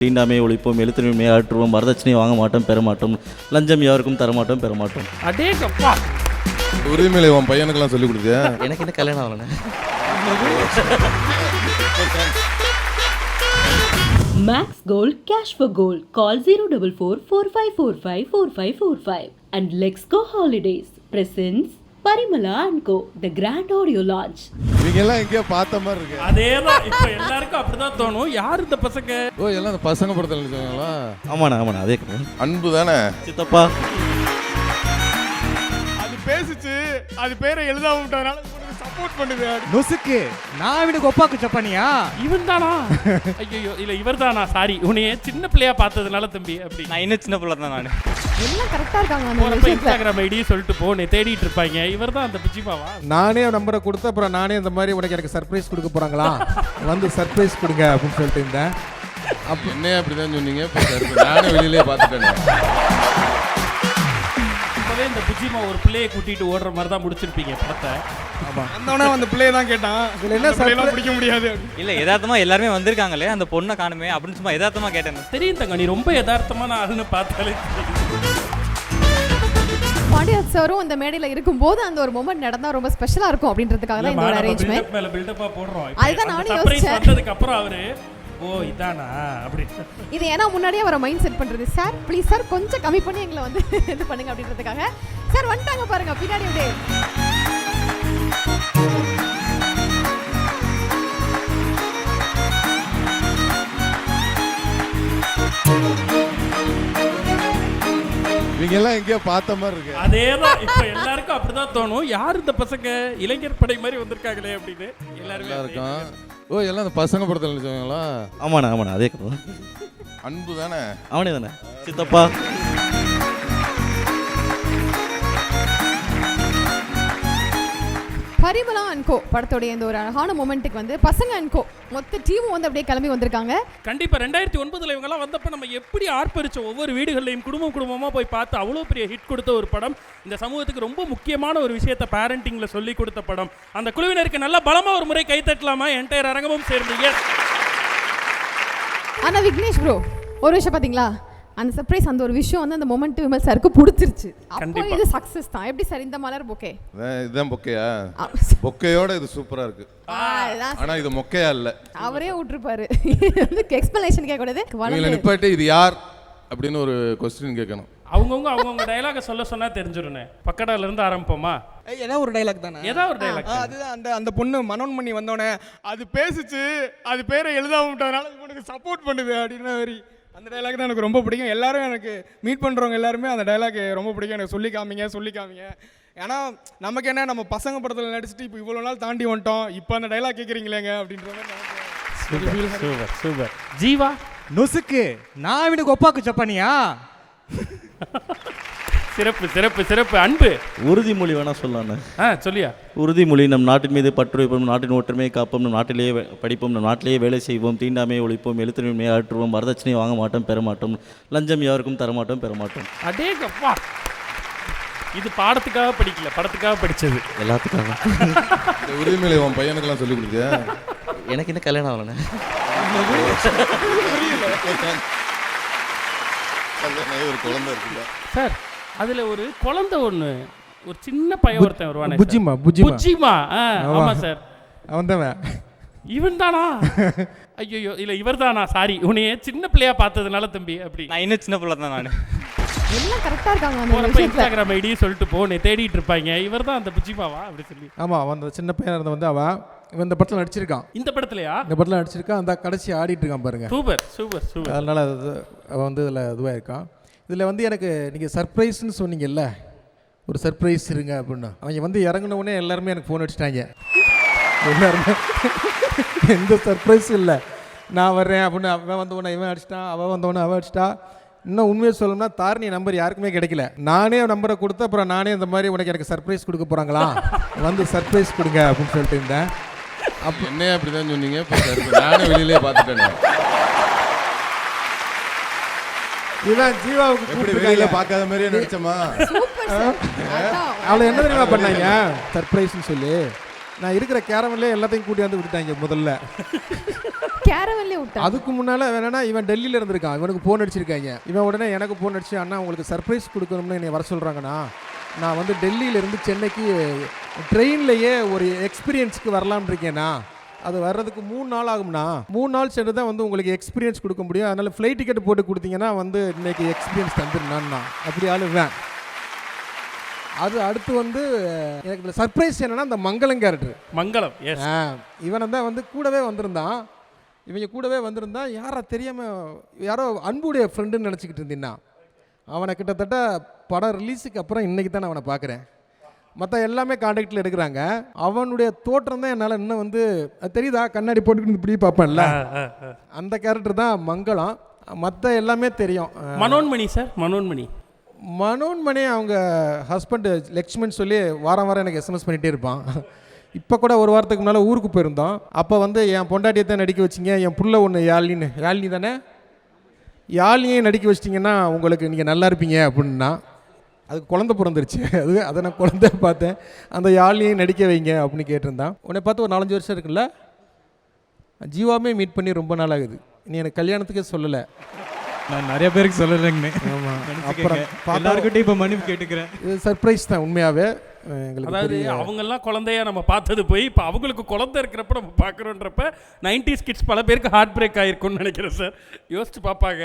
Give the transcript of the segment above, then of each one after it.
தீண்டாமை ஒழிப்போம், எழுத்துரிமை ஆற்றுவோம், வரதட்சணை வாங்க மாட்டோம், பெற மாட்டோம், லஞ்சம் யாருக்கும் தரமாட்டோம், பெற மாட்டோம். அடேங்கப்பா, உரிமையில உன் பையனுக்கெல்லாம் சொல்லி கொடுத்தியா? எனக்கு என்ன கல்யாணம் ஆகலண்ணே. Max Gold Cash for Gold. Call 044-4545-4545 and Let's Go Holidays presents Parimala & Co. The Grand Audio Launch. இவங்க எல்லாம் எங்கேயோ பார்த்த மாதிரி இருக்கு. அதேதான் இப்ப எல்லாருக்கும் அப்படிதான் தோணும். யார் இந்த பசங்க? ஓ, எல்லாம் அந்த பசங்க படத்தில் நினைச்சாங்களா? ஆமாண்ணா அதே அன்பு தானே சித்தப்பா. அது பேசிச்சு, அது பேரை எழுதாம விட்டதுனால சப்போர்ட் பண்ணுது. நொசுக்கு நான் இவனுக்கு ஒப்பாக்கு சப்பானியா? இவன் தானா? ஐயோ, இல்ல இவர் தானா? சாரி, உன்னைய சின்ன பிள்ளையா பார்த்ததுனால தம்பி. அப்படி நான் இன்னும் சின்ன பிள்ளை தான். நான் எல்லாம் கரெக்டா இருக்காங்க. அந்த போறப்ப விஷயத்துல இன்ஸ்டாகிராம் ஐடி சொல்லிட்டு போனே தேடிட்டு இருப்பாங்க. இவர் தான் அந்த பிஜிமாவா? நானே நம்பரை கொடுத்து அப்புறம் நானே இந்த மாதிரி உனக்கு எனக்கு சர்ப்ரைஸ் கொடுக்க போறாங்களா, வந்து சர்ப்ரைஸ் கொடுங்க அப்படின்னு சொல்லிட்டு இருந்தேன். அப்போ என்னையே அப்படிதான் சொன்னீங்க. நானும் வெளியிலே பார்த்துட்டேன். இப்பவே இந்த பிஜிமா ஒரு பிள்ளையை கூட்டிட்டு ஓடுற மாதிரி தான் முடிச்சிருப்பீங்க படத்தை. வந்தவனே அந்த பிள்ளையை தான் கேட்டான். இதுல என்ன பிள்ளையெல்லாம் பிடிக்க முடியாது. இல்ல யதார்த்தமா எல்லாருமே வந்திருக்காங்களே, அந்த பொண்ணை காணுமே அப்படின்னு சும்மா யதார்த்தமா கேட்டேன். தெரியும் தங்க, நீ ரொம்ப யதார்த்தமான ஆளுன்னு பார்த்தாலே தெரியும். பாண்டியராஜ் சாரும் அந்த மேடையில இருக்கும்போது அந்த ஒரு மொமெண்ட் நடந்தா ரொம்ப ஸ்பெஷலா இருக்கும் அப்படின்றதுக்காக தான் இந்த ஒரு அரேஞ்ச்மெண்ட். மேல பில்டப்பா போடுறோம். அதுதான் நானும் சர்ப்ரைஸ் யோசிச்சேன். வந்ததுக்கு அப்புறம் அவரு ஓ இதானா அப்படி. இது ஏன்னா முன்னாடியே அவரை மைண்ட் செட் பண்றது. சார் ப்ளீஸ் சார் கொஞ்சம் கம்மி பண்ணி எங்களை வந்து இது பண்ணுங்க அப்படின்றதுக்காக. சார் வந்துட்டாங்க பாருங்க பின்னாடி அப்படியே. இவங்க எல்லாம் எங்கேயோ பார்த்த மாதிரி இருக்கு. அதேதான் இப்ப எல்லாருக்கும் அப்படிதான் தோணும். யார் இந்த பசங்க இளைஞர் படை மாதிரி வந்திருக்காங்களே அப்படின்னு எல்லாருமே இருக்கும். ஓ, எல்லாம் அந்த பசங்க படத்தில் நினைச்சாங்களா? ஆமாண்ணா அதே அன்பு தானே. அவனே தானே சித்தப்பா. பரிமளா அண்ட் கோ படத்தோடைய இந்த ஒரு அழகான மொமெண்ட்டுக்கு வந்து பசங்க அண்ட் கோ மொத்த டீமும் வந்து அப்படியே கிளம்பி வந்திருக்காங்க. கண்டிப்பா 2009 இவங்க எல்லாம் வந்தப்ப நம்ம எப்படி ஆர்ப்பரிச்சோம். ஒவ்வொரு வீடுகள்லையும் குடும்பமா போய் பார்த்து அவ்வளோ பெரிய ஹிட் கொடுத்த ஒரு படம். இந்த சமூகத்துக்கு ரொம்ப முக்கியமான ஒரு விஷயத்தை பேரண்டிங்ல சொல்லி கொடுத்த படம். அந்த குழுவினருக்கு நல்ல பலமா ஒரு முறை கை தட்டலாமா? என்டையர் அரங்கமும் சேர்ந்து. ஆனா விக்னேஷ் ப்ரோ ஒரு விஷயம் பாத்தீங்களா, அந்த சர்ப்ரைஸ் அந்த ஒரு விஷயம் வந்து அந்த மொமெண்ட் விமல் சாருக்கு பிடிச்சிருச்சு. அப்போ இது சக்சஸ் தான். எப்படி சார் இந்த மலர் பொக்கே? இதுதான் பொக்கையா? பொக்கையோட இது சூப்பரா இருக்கு. ஆனா இது மொக்கையா இல்ல. அவரே விட்டுருப்பாரு. எக்ஸ்பிளனேஷன் கேட்க கூடாது. இவங்களை நிப்பாட்டி இது யார் அப்படின்னு ஒரு கொஸ்டின் கேட்கணும். அவங்கவுங்க டயலாக சொன்னா தெரிஞ்சிருனே. பக்கடால இருந்து ஆரம்பிப்போமா? ஏதாவது ஒரு டைலாக் தானே. ஏதாவது ஒரு டயலாக். அதுதான் அந்த பொண்ணு மனோன் பண்ணி வந்தோடனே அது பேசிச்சு, அது பேரை எழுதாம விட்டதுனால உனக்கு சப்போர்ட் பண்ணுது அப்படின்னு வரி. அந்த டைலாக் தான் எனக்கு ரொம்ப பிடிக்கும். எல்லாரும் எனக்கு மீட் பண்ணுறவங்க எல்லாருமே அந்த டைலாக் ரொம்ப பிடிக்கும். எனக்கு சொல்லி காமிங்க. ஏன்னா நமக்கு என்ன, நம்ம பசங்க படத்தில் நடிச்சுட்டு இப்போ இவ்வளோ நாள் தாண்டி வந்துட்டோம், இப்போ அந்த டைலாக் கேட்குறீங்களேங்க அப்படின்ற மாதிரி. சூப்பர். ஜீவா நொசுக்கு நான் இவனுக்கு ஒப்பாக்கு சப்பானியா? சிறப்பு. அன்பு உறுதிமொழி வேணா சொல்லலாண்ணே. சொல்லியா? உறுதிமொழி. நம் நாட்டின் மீது பற்று வைப்போம், நாட்டின் ஒற்றுமையை காப்போம், நம் நாட்டிலேயே படிப்போம், நம் நாட்டிலேயே வேலை செய்வோம், தீண்டாமை ஒழிப்போம், எழுத்துரிமை ஆற்றுவோம், வரதட்சணை வாங்க மாட்டோம், பெற மாட்டோம், லஞ்சம் யாருக்கும் தரமாட்டோம், பெற மாட்டோம். அடேங்கப்பா, இது பாடத்துக்காக படிக்கல, படத்துக்காக படிச்சது. எல்லாத்துக்காக. இந்த உரிமையில உன் பையனுக்கெல்லாம் சொல்லி கொடுத்தியா? எனக்கு என்ன கல்யாணம் ஆகலண்ணே. ஒரு குழந்தை இருக்குல்ல சார், அதுல ஒரு குழந்தை ஒண்ணு, ஒரு சின்ன பையன் ஒருத்தன் வருவானே. புஜ்ஜிமா. ஆமா சார், அவன் தான். இவன் தானா? ஐயோ, இல்ல இவர் தானா? சாரி, உன்னைய சின்ன பிள்ளையா பார்த்ததுனால தம்பி. அப்படி நான் இன்னும் சின்ன பிள்ளை தான். நான் எல்லாம் கரெக்டா இருக்காங்க. அந்த போறப்ப விஷயத்துல இன்ஸ்டாகிராம் ஐடி சொல்லிட்டு போனே தேடிட்டு இருப்பாங்க. இவர் தான் அந்த புஜ்ஜிமாவா அப்படி சொல்லி. ஆமா, அவன் அந்த சின்ன பையன் இருந்த வந்து அவன் இந்த படத்தில் நடிச்சிருக்கான். இந்த படத்துலயா? இந்த படத்தில் நடிச்சிருக்கான். அந்த கடைசி ஆடிட்டு இருக்கான் பாருங்க. சூப்பர். அதனால அவன் வந்து இதில் இதுவாக இருக்கான். இதில் வந்து எனக்கு நீங்கள் சர்ப்ரைஸ்ன்னு சொன்னீங்கல்ல, ஒரு சர்ப்ரைஸ் இருங்க அப்படின்னு. அவங்க வந்து இறங்கினவுடனே எல்லாருமே எனக்கு ஃபோன் அடிச்சிட்டாங்க. எல்லாருமே எந்த சர்ப்ரைஸும் இல்லை. நான் வர்றேன் அப்படின்னு. அவன் வந்தவொடனே இவன் அடிச்சிட்டான், அவன் வந்தவொடனே அவன் அடிச்சிட்டா. இன்னும் உண்மையை சொல்லணும்னா தாரணி நம்பர் யாருக்குமே கிடைக்கல. நானே நம்பரை கொடுத்து அப்புறம் நானே இந்த மாதிரி உனக்கு எனக்கு சர்ப்ரைஸ் கொடுக்க போகிறாங்களா, வந்து சர்ப்ரைஸ் கொடுங்க அப்படின்னு சொல்லிட்டு இருந்தேன். அப்போ என்னையே அப்படிதான் சொன்னீங்க. நானும் வெளியிலே பார்த்துட்டேன். இதுதான் ஜீவாவுக்கு எப்படி வெளியில பார்க்காத மாதிரியே நடிச்சமா? Super sir. அவளை என்ன தெரியுமா பண்ணாங்க சர்ப்ரைஸ்ன்னு சொல்லி, நான் இருக்கிற கேரவன்லேயே எல்லாத்தையும் கூட்டியாந்து விட்டுட்டாங்க முதல்ல. கேரவன்லேயே விட்டா அதுக்கு முன்னால் வேணா இவன் டெல்லியில் இருந்திருக்கான், இவனுக்கு ஃபோன் அடிச்சிருக்காங்க. இவன் உடனே எனக்கு ஃபோன் அடிச்சு, அண்ணா உங்களுக்கு சர்ப்ரைஸ் கொடுக்கணும்னு என்னை வர சொல்கிறாங்கண்ணா, நான் வந்து டெல்லியிலேருந்து சென்னைக்கு ட்ரெயின்லேயே ஒரு எக்ஸ்பீரியன்ஸுக்கு வரலாம்னு இருக்கேண்ணா, அது வர்றதுக்கு 3 நாள் ஆகும்ண்ணா, 3 நாள் சென்று தான் வந்து உங்களுக்கு எக்ஸ்பீரியன்ஸ் கொடுக்க முடியும், அதனால் ஃப்ளைட் டிக்கெட் போட்டு கொடுத்தீங்கன்னா வந்து இன்னைக்கு எக்ஸ்பீரியன்ஸ் தந்துருண்ணா. அப்படி ஆளுவேன். அது அடுத்து வந்து எனக்கு இந்த சர்ப்ரைஸ் என்னன்னா அந்த மங்களம் கேரக்டர். மங்களம், எஸ். இவனை தான் வந்து கூடவே வந்திருந்தான். இவங்க கூடவே வந்திருந்தான், யாரா தெரியாமல் யாரோ அன்புடைய ஃப்ரெண்டுன்னு நினச்சிக்கிட்டு இருந்தீங்கன்னா, அவனை கிட்டத்தட்ட படம் ரிலீஸுக்கு அப்புறம் இன்றைக்கி தான் அவனை பார்க்குறேன். மற்ற எல்லாமே கான்டாக்டில் எடுக்கிறாங்க. அவனுடைய தோற்றம் தான் என்னால் இன்னும் வந்து அது தெரியுதா, கண்ணாடி போட்டுக்கிட்டு இப்படி பார்ப்பேன்ல, அந்த கேரக்டர் தான் மங்களம். மற்ற எல்லாமே தெரியும். மனோன்மணி சார், மனோன்மணி அவங்க ஹஸ்பண்டு லக்ஷ்மன் சொல்லி வாரம் வாரம் எனக்கு எஸ்எம்எஸ் பண்ணிகிட்டே இருப்பான். இப்போ கூட ஒரு வாரத்துக்கு முன்னால் ஊருக்கு போயிருந்தோம். அப்போ வந்து என் பொண்டாட்டியை தான் நடிக்க வச்சிங்க, என் புள்ள ஒன்று யாழினி தானே, யாழினியை நடிக்க வச்சிட்டிங்கன்னா உங்களுக்கு நீங்கள் நல்லா இருப்பீங்க அப்படின்னா, அதுக்கு குழந்தை பிறந்துருச்சு. அதை நான் குழந்தை பார்த்தேன், அந்த யாழினியை நடிக்க வைங்க அப்படின்னு கேட்டிருந்தான். உன்னை பார்த்து ஒரு 4-5 வருஷம் இருக்குல்ல, ஜீவாமே மீட் பண்ணி ரொம்ப நாள் ஆகுது, நீ எனக்கு கல்யாணத்துக்கே சொல்லலை. நான் நிறைய பேருக்கு சொல்லலைங்கண்ணே. ஆமாம், அப்புறம் எல்லாருக்கிட்டையும் இப்போ மன்னிப்பு கேட்டுக்கிறேன். இது சர்ப்ரைஸ் தான் உண்மையாகவே எங்களுக்கு. அதாவது அவங்கெல்லாம் குழந்தையா நம்ம பார்த்தது போய் இப்போ அவங்களுக்கு குழந்தை இருக்கிறப்ப நம்ம பார்க்குறோன்றப்ப 90s கிட்ஸ் பல பேருக்கு ஹார்ட் பிரேக் ஆயிருக்கும்னு நினைக்கிறேன் சார். யோசிச்சு பார்ப்பாங்க.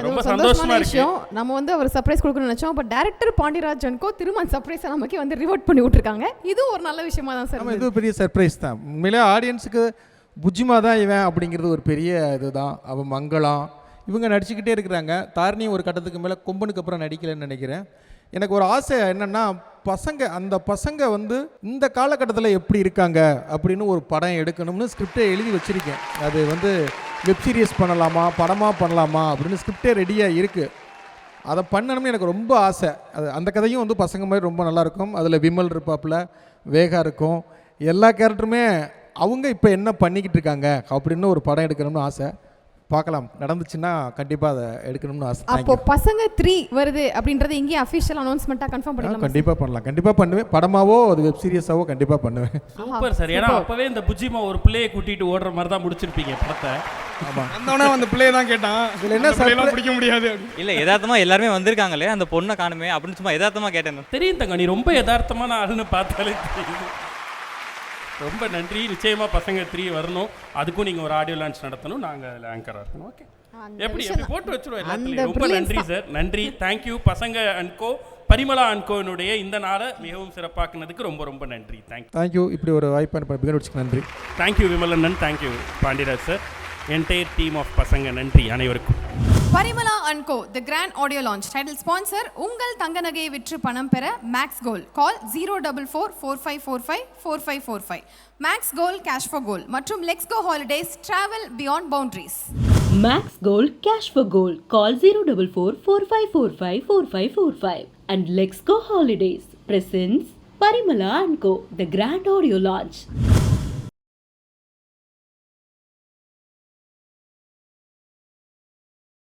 ரொம்ப சந்தோஷமா இருக்கு. நம்ம வந்து அவர் சர்ப்ரைஸ் கொடுக்கணும்னு நினைச்சோம், பட் டைரக்டர் பாண்டியராஜனுக்கோ திரும்ப அந்த சர்ப்ரைஸை நமக்கு வந்து ரிவர்ட் பண்ணி விட்டுருக்காங்க. இது ஒரு நல்ல விஷயமா தான் சார். இது பெரிய சர்ப்ரைஸ் தான் உண்மையிலே. ஆடியன்ஸுக்கு புஜ்ஜிமா தான் இவன் அப்படிங்கிறது ஒரு பெரிய இதுதான். அவன் மங்களம் இவங்க நடிச்சுக்கிட்டே இருக்கிறாங்க. தாரணி ஒரு கட்டத்துக்கு மேலே கொம்பனுக்கு அப்புறம் நடிக்கலைன்னு நினைக்கிறேன். எனக்கு ஒரு ஆசை என்னென்னா, அந்த பசங்க வந்து இந்த காலகட்டத்தில் எப்படி இருக்காங்க அப்படின்னு ஒரு படம் எடுக்கணும்னு ஸ்கிரிப்டே எழுதி வச்சுருக்கேன். அது வந்து வெப் சீரிஸ் பண்ணலாமா, படமாக பண்ணலாமா அப்படின்னு ஸ்கிரிப்டே ரெடியாக இருக்குது. அதை பண்ணணும்னு எனக்கு ரொம்ப ஆசை. அந்த கதையும் வந்து பசங்க மாதிரி ரொம்ப நல்லாயிருக்கும். அதில் விமல் இருப்பாப்புல, வேகா இருக்கும், எல்லா கேரக்டருமே அவங்க இப்போ என்ன பண்ணிக்கிட்டு இருக்காங்க அப்படின்னு ஒரு படம் எடுக்கணும்னு ஆசை. பார்க்கலாம், நடந்துச்சுன்னா கண்டிப்பாக அதை எடுக்கணும்னு ஆசை. அப்போ பசங்க 3 வருது அப்படின்றது இங்கே அஃபிஷியல் அனௌன்ஸ்மெண்ட்டாக கன்ஃபார்ம் பண்ணிடலாம். கண்டிப்பாக பண்ணலாம், கண்டிப்பாக பண்ணுவேன். படமாவோ அது வெப் சீரிஸாவோ கண்டிப்பாக பண்ணுவேன். Super sir. ஏன்னா அப்போவே இந்த புஜ்ஜிமா ஒரு பிள்ளையை கூட்டிகிட்டு ஓடுற மாதிரி தான் முடிச்சிருப்பீங்க படத்தை. ஆமாம், வந்தோடனே அந்த பிள்ளையை தான் கேட்டான், இதில் என்ன பிள்ளைலாம் பிடிக்க முடியாது. இல்லை, யதார்த்தமாக எல்லாருமே வந்திருக்காங்களே, அந்த பொண்ணை காணுமே அப்படின்னு சும்மா யதார்த்தமாக கேட்டேன். தெரியும் தங்க, நீ ரொம்ப யதார்த்தமான ஆளுன்னு பார்த்தாலே தெரியுது. ரொம்ப நன்றி. நிச்சயமாக பசங்க 3 வரணும். அதுக்கும் நீங்கள் ஒரு ஆடியோ லான்ச் நடத்தணும், நாங்கள் அதில் ஆங்கராக இருக்கணும். ஓகே, எப்படி போட்டு வச்சுருவோம் எல்லாத்துலையும். ரொம்ப நன்றி சார், நன்றி. தேங்க்யூ. பசங்க அன்கோ, பரிமளா அன்கோனுடைய இந்த நாளை மிகவும் சிறப்பாக்குனதுக்கு ரொம்ப ரொம்ப நன்றி. தேங்க்யூ. இப்படி ஒரு வாய்ப்பு நன்றி. தேங்க்யூ விமலண்ணன், thank you Pandiraj sir, entire team of Pasanga. நன்றி அனைவருக்கும். Parimala and co the grand audio launch. Title sponsor உங்கள் தங்க நகையை விற்று பணம் பெற Max Gold. Call 04445454545. Max Gold cash for gold மற்றும் Lex Go Holidays travel beyond boundaries. Max Gold Cash for Gold. Call 04445454545. And Let's Go Holidays presents Parimala & Co. The Grand Audio Launch.